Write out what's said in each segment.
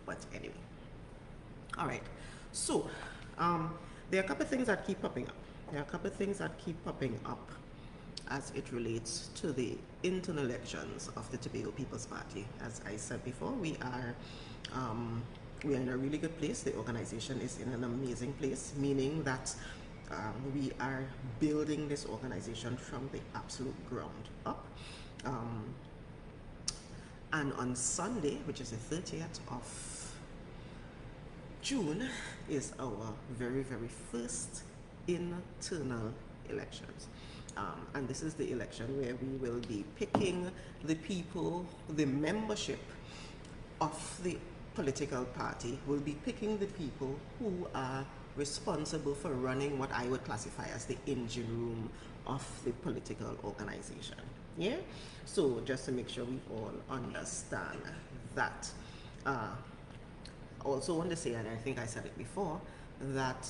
But anyway, all right. So there are a couple of things that keep popping up. There are a couple of things that keep popping up as it relates to the internal elections of the Tobago People's Party. As I said before, we are in a really good place. The organization is in an amazing place, meaning that we are building this organization from the absolute ground up. And on Sunday, which is the 30th of June, is our very, very first internal elections. And this is the election where we will be picking the people, the membership of the political party will be picking the people who are responsible for running what I would classify as the engine room of the political organization. Yeah? So just to make sure we all understand that. Also want to say, and I think I said it before, that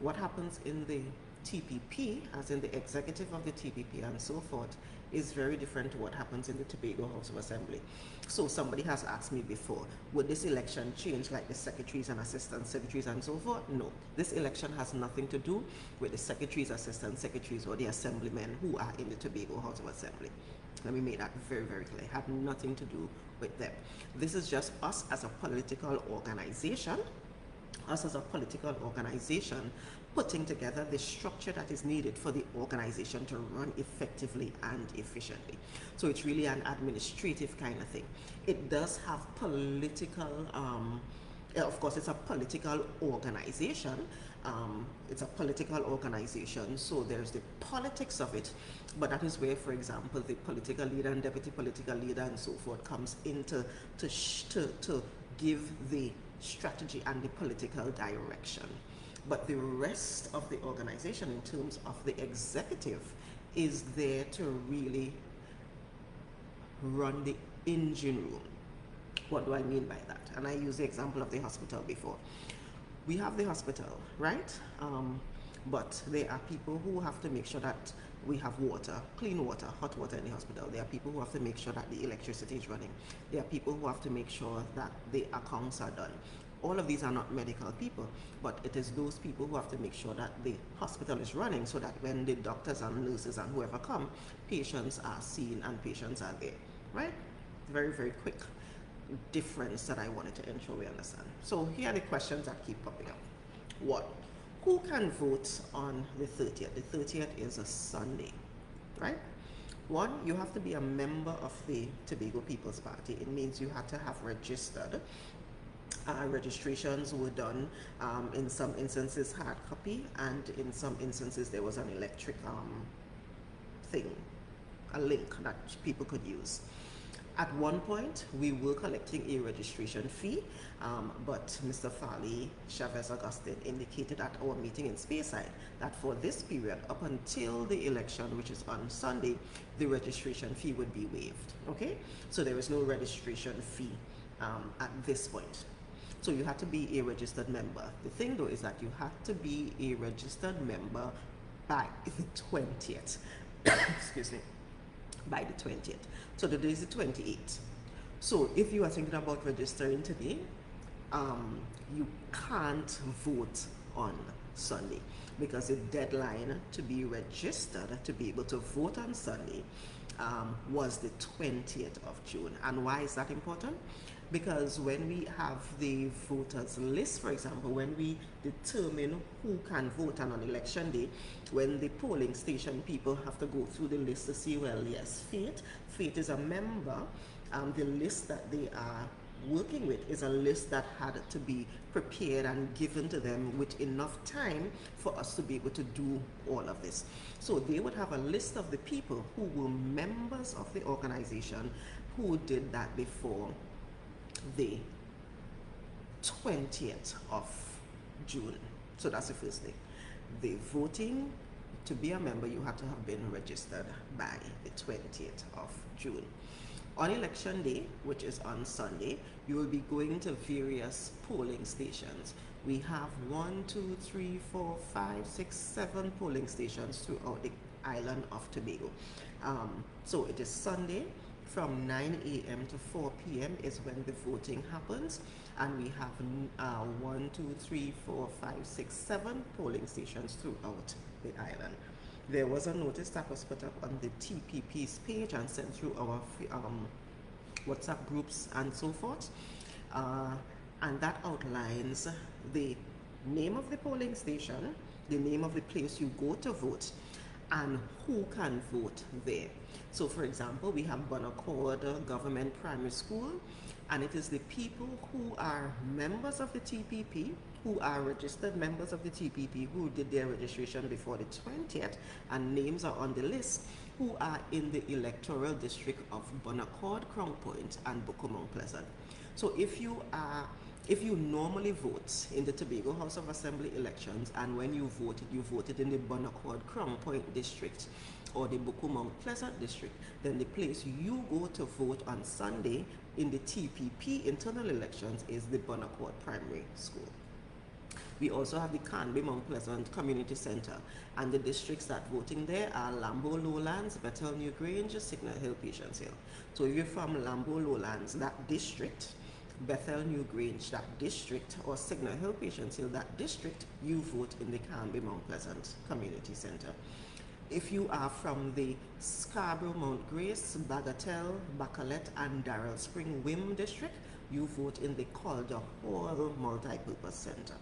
what happens in the TPP, as in the executive of the TPP and so forth, is very different to what happens in the Tobago House of Assembly. So somebody has asked me before, would this election change like the secretaries and assistant secretaries and so forth? No. This election has nothing to do with the secretaries, assistant secretaries, or the assemblymen who are in the Tobago House of Assembly. Let me make that very, very clear. It had nothing to do with them. This is just us as a political organization, putting together the structure that is needed for the organization to run effectively and efficiently. So it's really an administrative kind of thing. It does have political, of course, it's a political organization. So there's the politics of it, but that is where, for example, the political leader and deputy political leader and so forth comes in to give the strategy and the political direction. But the rest of the organization, in terms of the executive, is there to really run the engine room. What do I mean by that? And I used the example of the hospital before. We have the hospital, right? But there are people who have to make sure that we have water, clean water, hot water in the hospital. There are people who have to make sure that the electricity is running. There are people who have to make sure that the accounts are done. All of these are not medical people, but it is those people who have to make sure that the hospital is running so that when the doctors and nurses and whoever come, patients are seen and patients are there, right? Very, very quick difference that I wanted to ensure we understand. So here are the questions that keep popping up. One, who can vote on the 30th? The 30th is a Sunday, right? One, you have to be a member of the Tobago People's Party. It means you have to have registered. Registrations were done in some instances hard copy, and in some instances there was an electric thing, a link that people could use. At one point we were collecting a registration fee, but Mr. Farley Chavez Augustine indicated at our meeting in Speyside that for this period up until the election, which is on Sunday, the registration fee would be waived. Okay, so there is no registration fee at this point. So you have to be a registered member. The thing though is that you have to be a registered member by the 20th. Excuse me. By the 20th. So today is the 28th. So if you are thinking about registering today, you can't vote on Sunday because the deadline to be registered to be able to vote on Sunday was the 20th of June. And why is that important? Because when we have the voters list, for example, when we determine who can vote on election day, when the polling station people have to go through the list to see, well, yes, Faith is a member, the list that they are working with is a list that had to be prepared and given to them with enough time for us to be able to do all of this. So they would have a list of the people who were members of the organization who did that before the 20th of June. So that's the first thing. The voting, to be a member, you have to have been registered by the 20th of June. On election day, which is on Sunday, you will be going to various polling stations. We have 1, 2, 3, 4, 5, 6, 7 polling stations throughout the island of Tobago. So it is Sunday from 9 a.m. to 4 p.m. is when the voting happens, and we have 1, 2, 3, 4, 5, 6, 7 polling stations throughout the island. There was a notice that was put up on the TPP's page and sent through our WhatsApp groups and so forth, and that outlines the name of the polling station, the name of the place you go to vote, and who can vote there. So for example, we have Bonaccord Government Primary School, and it is the people who are members of the TPP, who are registered members of the TPP, who did their registration before the 20th, and names are on the list, who are in the electoral district of Bonaccord, Crown Point, and Bukomong Pleasant. So if you normally vote in the Tobago House of Assembly elections, and when you voted in the Bonaccord Crown Point district or the Bukomong Pleasant district, then the place you go to vote on Sunday in the TPP internal elections is the Bonaccord Primary School. We also have the Canby Mount Pleasant Community Center, and the districts that voting there are Lambo Lowlands, Bethel New Grange, Signal Hill, Patience Hill. So if you're from Lambo Lowlands, that district, Bethel New Grange, that district, or Signal Hill, Patience Hill, that district, you vote in the Canby Mount Pleasant Community Center. If you are from the Scarborough, Mount Grace, Bagatelle, Bacalet, and Darrell Spring Wim district, you vote in the Calder Hall Multipurpose Center.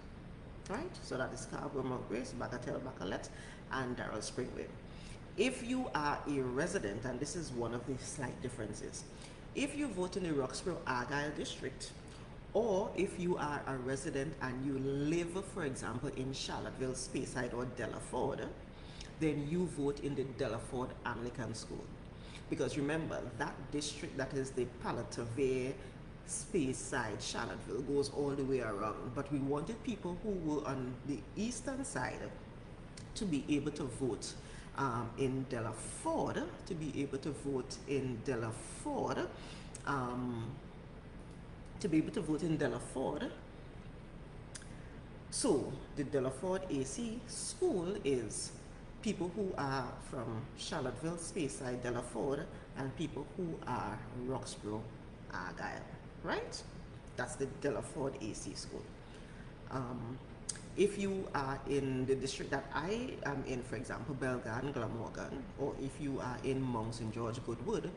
Right? So that is Scarborough, Mount Grace, Bagatelle, Bacalet, and Darrell Spring Wim. If you are a resident, and this is one of the slight differences, if you vote in the Roxborough Argyle district, or if you are a resident and you live, for example, in Charlotteville, Speyside, or Delaford, then you vote in the Delaford Anglican School. Because remember, that district, that is the Palatavere, Speyside, Charlotteville, goes all the way around. But we wanted people who were on the eastern side to be able to vote in Delaford, So the Delaford AC school is people who are from Charlotteville, Speyside, Delaford, and people who are Roxborough, Argyle, right? That's the Delaford AC school. If you are in the district that I am in, for example, Belgarden, Glamorgan, or if you are in Mount St. George, Goodwood,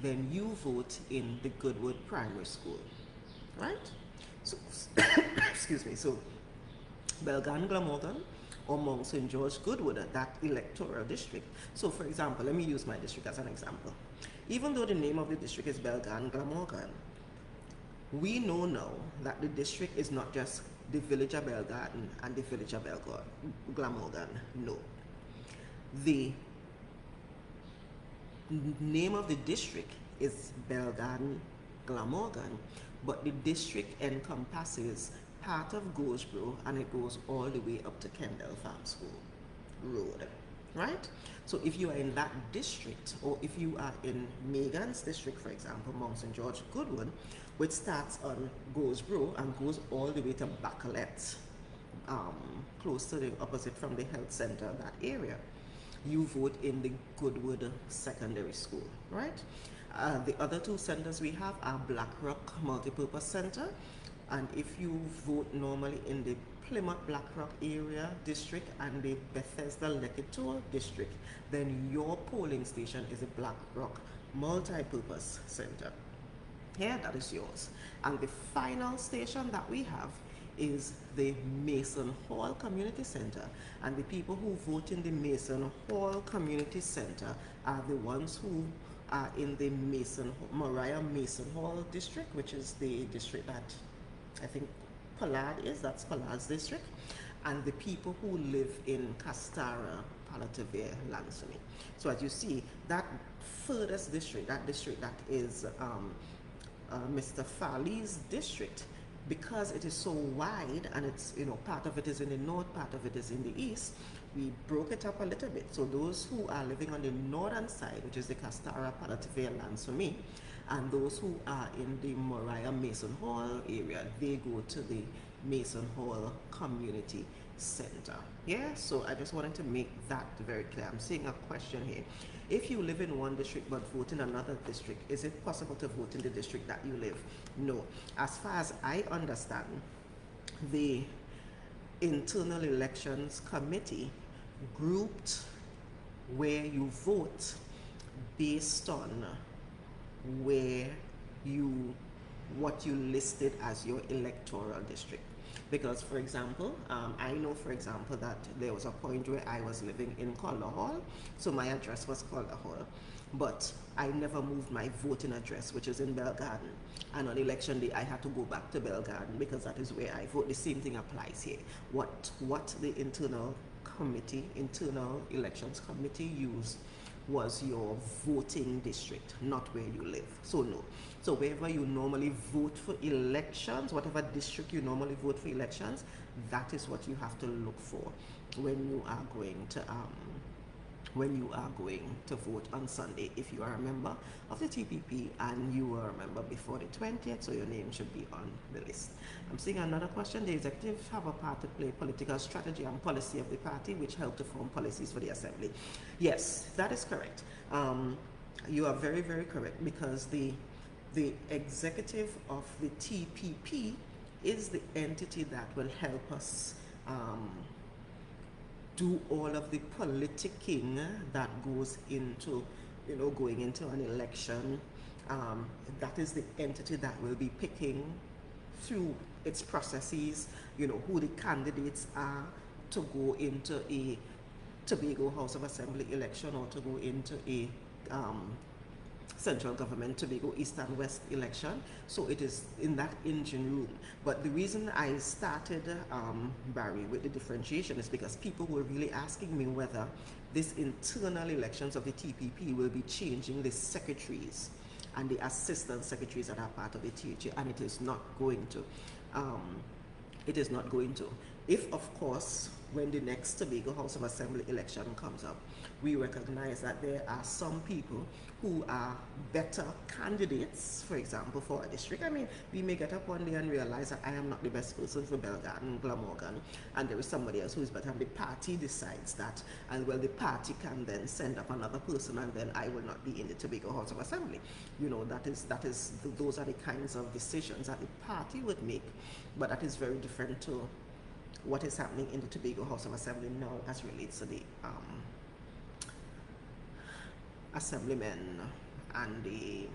then you vote in the Goodwood Primary School, right? So, excuse me, so Belgarden, Glamorgan, or Mount St. George, Goodwood, that electoral district. So for example, let me use my district as an example. Even though the name of the district is Belgarden, Glamorgan, we know now that the district is not just the village of Belgarden and the village of Glamorgan. No. The name of the district is Belgarden, Glamorgan, but the district encompasses part of Goldsboro, and it goes all the way up to Kendall Farm School Road, right? So if you are in that district, or if you are in Megan's district, for example, Mount St. George, Goodwood, which starts on Goldsboro and goes all the way to Bacalet, close to the opposite from the health center, that area, you vote in the Goodwood Secondary School, right? The other two centers we have are Blackrock Multipurpose Center, and if you vote normally in the Plymouth Blackrock area district and the Bethesda Leketor district, then your polling station is a Blackrock Multipurpose Center. Here, that is yours. And the final station that we have is the Mason Hall Community Center, and the people who vote in the Mason Hall Community Center are the ones who are in the Mariah Mason Hall district, which is the district that I think Pollard is, that's Pollard's district, and the people who live in Castara, Palatavere, Lansome. So as you see, that furthest district, that is Mr. Farley's district, because it is so wide, and it's, part of it is in the north, part of it is in the east, we broke it up a little bit. So those who are living on the northern side, which is the Castara, Palatavere, Lansome, and those who are in the Mariah Mason Hall area, they go to the Mason Hall Community Center. Yeah, so I just wanted to make that very clear. I'm seeing a question here. If you live in one district but vote in another district, is it possible to vote in the district that you live? No. As far as I understand, the Internal Elections Committee grouped where you vote based on where you what you listed as your electoral district. Because, for example, I know, for example, that there was a point where I was living in Calder Hall, so my address was Calder Hall, but I never moved my voting address, which is in Bell Garden. And on election day, I had to go back to Bell Garden because that is where I vote. The same thing applies here. What the internal elections committee used was your voting district, not where you live. So no. So wherever you normally vote for elections, whatever district you normally vote for elections, that is what you have to look for when you are going to vote on Sunday. If you are a member of the TPP and you were a member before the 20th, so your name should be on the list. I'm seeing another question. The executive have a part to play political strategy and policy of the party, which help to form policies for the assembly. Yes, that is correct. You are very, very correct, because the executive of the TPP is the entity that will help us do all of the politicking that goes into, going into an election. That is the entity that will be picking through its processes, who the candidates are to go into a Tobago House of Assembly election, or to go into a central government Tobago East and West election. So it is in that engine room. But the reason I started, Barry, with the differentiation is because people were really asking me whether this internal elections of the TPP will be changing the secretaries and the assistant secretaries that are part of the THA, and it is not going to. It is not going to. If, of course, when the next Tobago House of Assembly election comes up, we recognize that there are some people who are better candidates, for example, for a district. I mean, we may get up one day and realize that I am not the best person for Belgarden, Glamorgan, and there is somebody else who is better, and the party decides that, and well, the party can then send up another person, and then I will not be in the Tobago House of Assembly. Those are the kinds of decisions that the party would make, but that is very different to what is happening in the Tobago House of Assembly now as relates to the assemblymen and the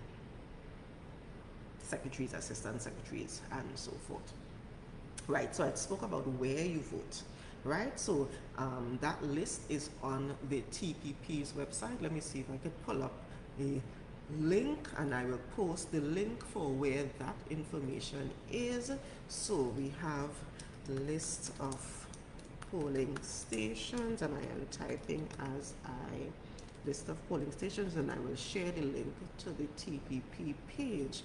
secretaries, assistant secretaries, and so forth. Right, so I spoke about where you vote, right? So that list is on the TPP's website. Let me see if I can pull up a link, and I will post the link for where that information is. So we have the list of polling stations, and I am typing as I list of polling stations, and I will share the link to the TPP page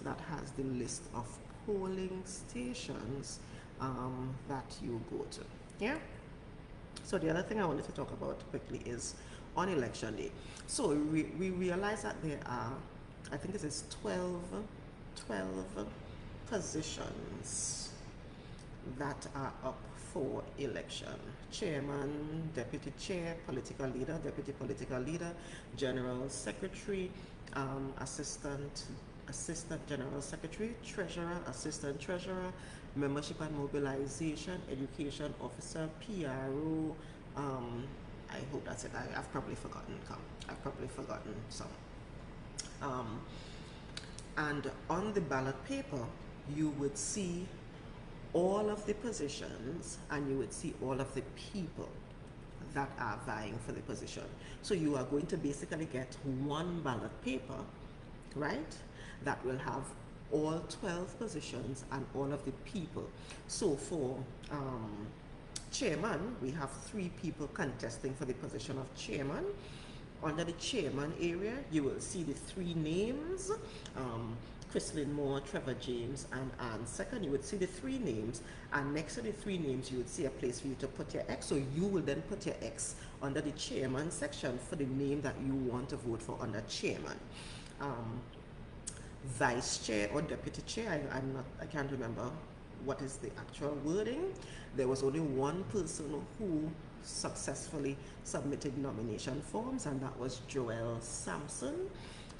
that has the list of polling stations that you go to. Yeah. So the other thing I wanted to talk about quickly is on election day. So we realize that there are, I think this is 12 positions that are up for election: chairman, deputy chair, political leader, deputy political leader, general secretary, assistant general secretary, treasurer, assistant treasurer, membership and mobilization, education officer, PRO. I hope that's it. I've probably forgotten some. And on the ballot paper, you would see all of the positions, and you would see all of the people that are vying for the position. So you are going to basically get one ballot paper, right, that will have all 12 positions and all of the people. So for chairman, we have 3 people contesting for the position of chairman. Under the chairman area, you will see the 3 names, Chrislyn Moore, Trevor James, and Ann Second. You would see the 3 names, and next to the 3 names, you would see a place for you to put your X. So you will then put your X under the chairman section for the name that you want to vote for under chairman. Vice chair or deputy chair, I can't remember what is the actual wording. There was only one person who successfully submitted nomination forms, and that was Joel Sampson.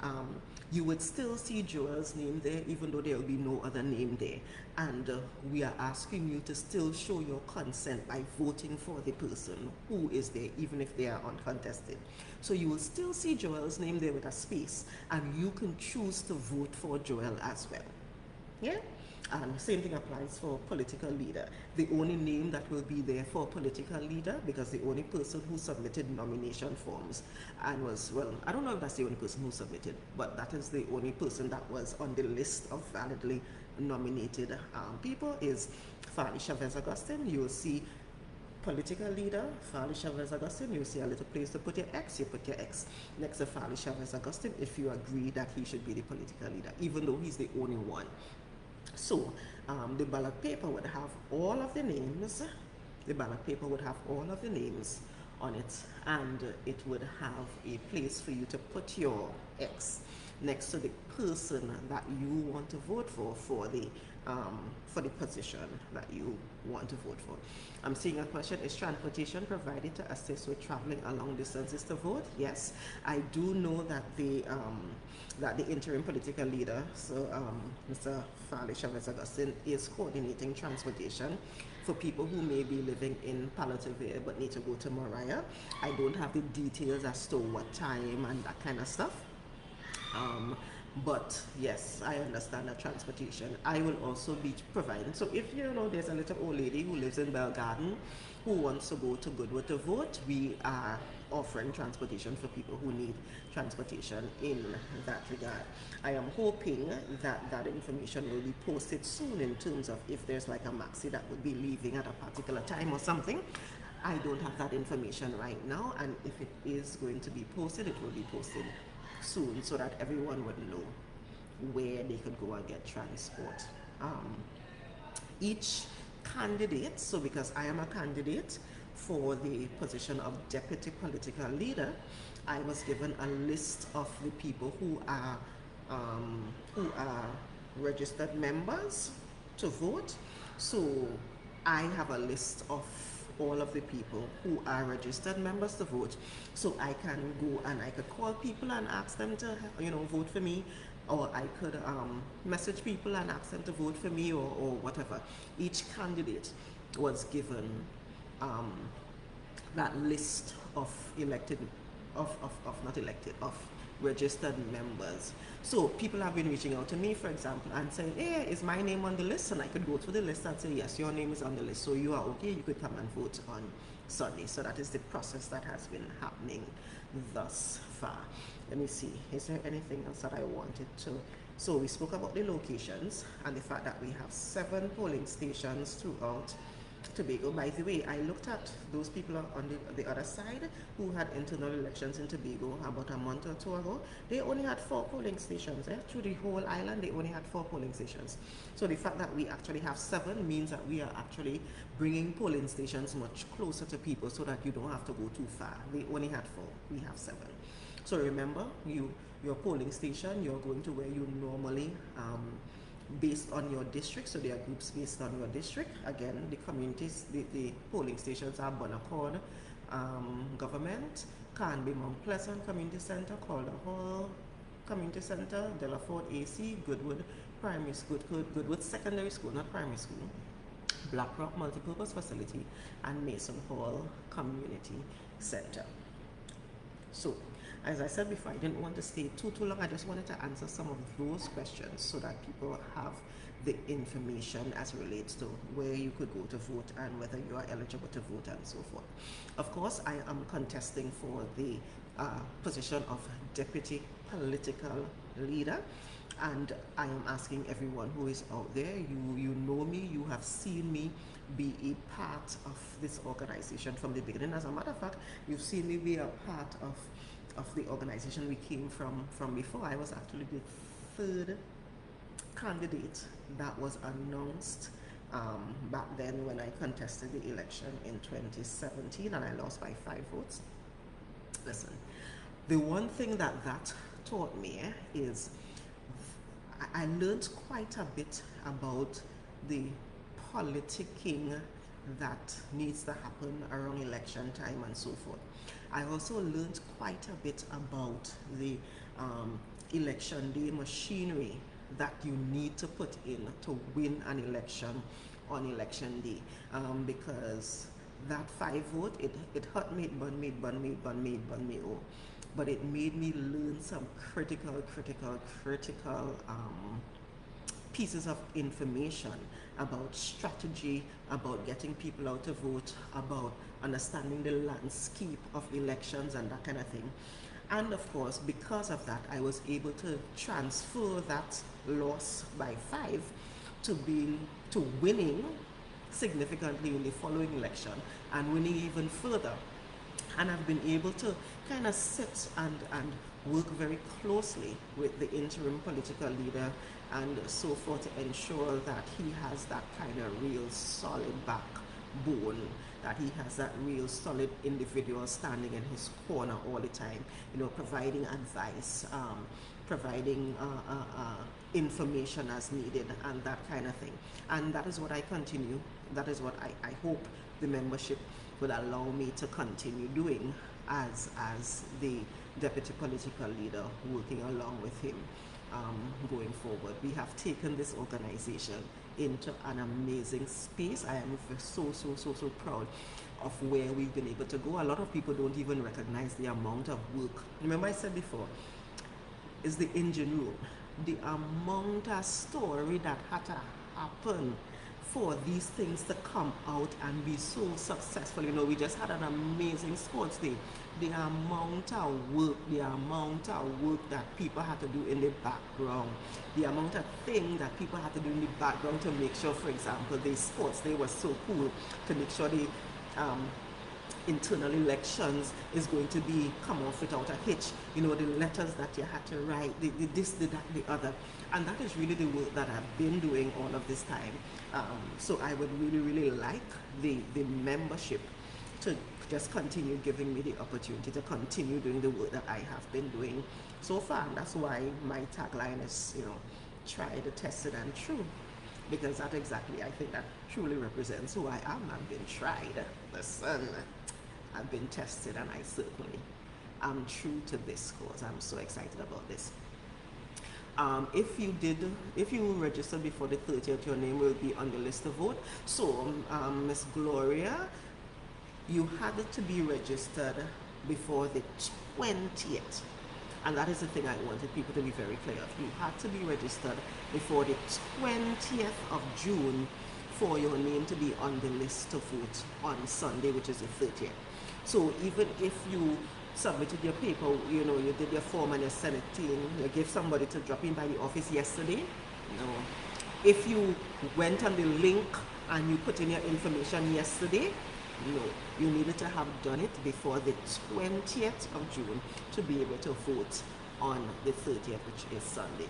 Um, you would still see Joel's name there, even though there will be no other name there. And we are asking you to still show your consent by voting for the person who is there, even if they are uncontested. So you will still see Joel's name there with a space, and you can choose to vote for Joel as well. Yeah? And same thing applies for political leader. The only name that will be there for political leader, because the only person who submitted nomination forms and was, well, I don't know if that's the only person who submitted, but that is the only person that was on the list of validly nominated people is Farley Chavez Augustine. You'll see political leader, Farley Chavez Augustine. You'll see a little place to put your X, you put your X next to Farley Chavez Augustine if you agree that he should be the political leader, even though he's the only one. So the ballot paper would have all of the names. The ballot paper would have all of the names on it, and it would have a place for you to put your X next to the person that you want to vote for the position that you want to vote for. I'm seeing a question: is transportation provided to assist with traveling a long distances to vote? Yes, I do know that the interim political leader, so Mr. Farley Chavez Augustine, is coordinating transportation for people who may be living in Palatavir but need to go to Moriah. I don't have the details as to what time and that kind of stuff. But yes, I understand that transportation I will also be providing. So if you know there's a little old lady who lives in Bell Garden who wants to go to Goodwood to vote, we are offering transportation for people who need transportation in that regard. I am hoping that that information will be posted soon in terms of if there's like a maxi that would be leaving at a particular time or something. I don't have that information right now, and if it is going to be posted, it will be posted soon so that everyone would know where they could go and get transport. Each candidate, so because I am a candidate for the position of deputy political leader, I was given a list of the people who are registered members to vote. So I have a list of all of the people who are registered members to vote, so I can go and I could call people and ask them to vote for me, or I could message people and ask them to vote for me, or whatever. Each candidate was given that list of registered members. So people have been reaching out to me, for example, and saying, hey, is my name on the list? And I could go to the list and say, yes, your name is on the list, so you are okay, you could come and vote on Sunday. So that is the process that has been happening thus far. Let me see, is there anything else that I wanted to? So we spoke about the locations and the fact that we have 7 polling stations throughout Tobago. By the way, I looked at those people on the other side who had internal elections in Tobago about a month or 2 ago. They only had 4 polling stations. Through the whole island, they only had 4 polling stations. So the fact that we actually have 7 means that we are actually bringing polling stations much closer to people so that you don't have to go too far. They only had 4, we have 7. So remember, your polling station, you're going to where you normally based on your district, so there are groups based on your district. Again, the communities, the polling stations are Bonaccord Government, Canby Mount Pleasant Community Center, Calder Hall Community Center, Delaford AC, Goodwood Primary School, Goodwood Secondary School, not primary school, Blackrock Multipurpose Facility, and Mason Hall Community Center. So, as I said before, I didn't want to stay too long. I just wanted to answer some of those questions so that people have the information as it relates to where you could go to vote and whether you are eligible to vote and so forth. Of course, I am contesting for the position of deputy political leader, and I am asking everyone who is out there, you know me, you have seen me be a part of this organization from the beginning. As a matter of fact, you've seen me be a part of the organization we came from before. I was actually the 3rd candidate that was announced back then when I contested the election in 2017, and I lost by 5 votes. Listen, the one thing that taught me is I learned quite a bit about the politicking that needs to happen around election time and so forth. I also learned quite a bit about the election day machinery that you need to put in to win an election on election day, because that 5 vote, it hurt me, it bun me, it bun me, it bun me, it bun me, oh. But it made me learn some critical pieces of information about strategy, about getting people out to vote, about understanding the landscape of elections and that kind of thing. And of course, because of that, I was able to transfer that loss by 5 to winning significantly in the following election and winning even further. And I've been able to kind of sit and work very closely with the interim political leader and so forth to ensure that he has that kind of real solid backbone, that he has that real solid individual standing in his corner all the time, providing advice, providing information as needed and that kind of thing. And that is what I continue, that is what I hope the membership would allow me to continue doing as the deputy political leader, working along with him going forward. We have taken this organization into an amazing space. I am so proud of where we've been able to go. A lot of people don't even recognize the amount of work. Remember I said before, is the engine room, the amount of story that had to happen for these things to come out and be so successful. We just had an amazing sports day. The amount of work that people had to do in the background, the amount of things that people had to do in the background to make sure, for example, the sports day was so cool, to make sure the internal elections is going to be come off without a hitch. The letters that you had to write, the this, the that, the other. And that is really the work that I've been doing all of this time. So I would really like the membership to just continue giving me the opportunity to continue doing the work that I have been doing so far. And that's why my tagline is, tried, tested, and true. Because that exactly, I think that truly represents who I am. I've been tried, listen, I've been tested, and I certainly am true to this cause. I'm so excited about this. If you registered before the 30th, your name will be on the list to vote. So, Miss Gloria, you had to be registered before the 20th. And that is the thing I wanted people to be very clear of. You had to be registered before the 20th of June for your name to be on the list to vote on Sunday, which is the 30th. So even if you submitted your paper, you did your form and you sent it in, you gave somebody to drop in by the office yesterday, if you went on the link and you put in your information yesterday, no, you needed to have done it before the 20th of June to be able to vote on the 30th, which is Sunday.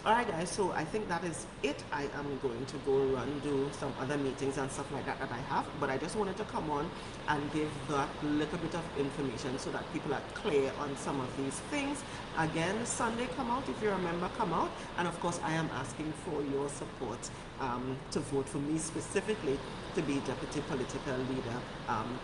Alright guys, so I think that is it. I am going to go run do some other meetings and stuff like that I have, but I just wanted to come on and give that little bit of information so that people are clear on some of these things. Again, Sunday, come out. If you're a member, come out. And of course, I am asking for your support to vote for me specifically to be deputy political leader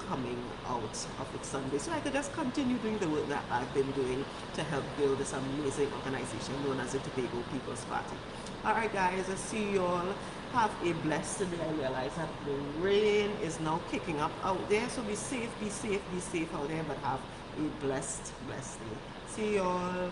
coming out of it Sunday, so I could just continue doing the work that I've been doing to help build this amazing organization known as the Tobago People's Party. Alright guys, I see you all. Have a blessed day. I realize that the rain is now kicking up out there, so be safe out there, but have a blessed day. See you all.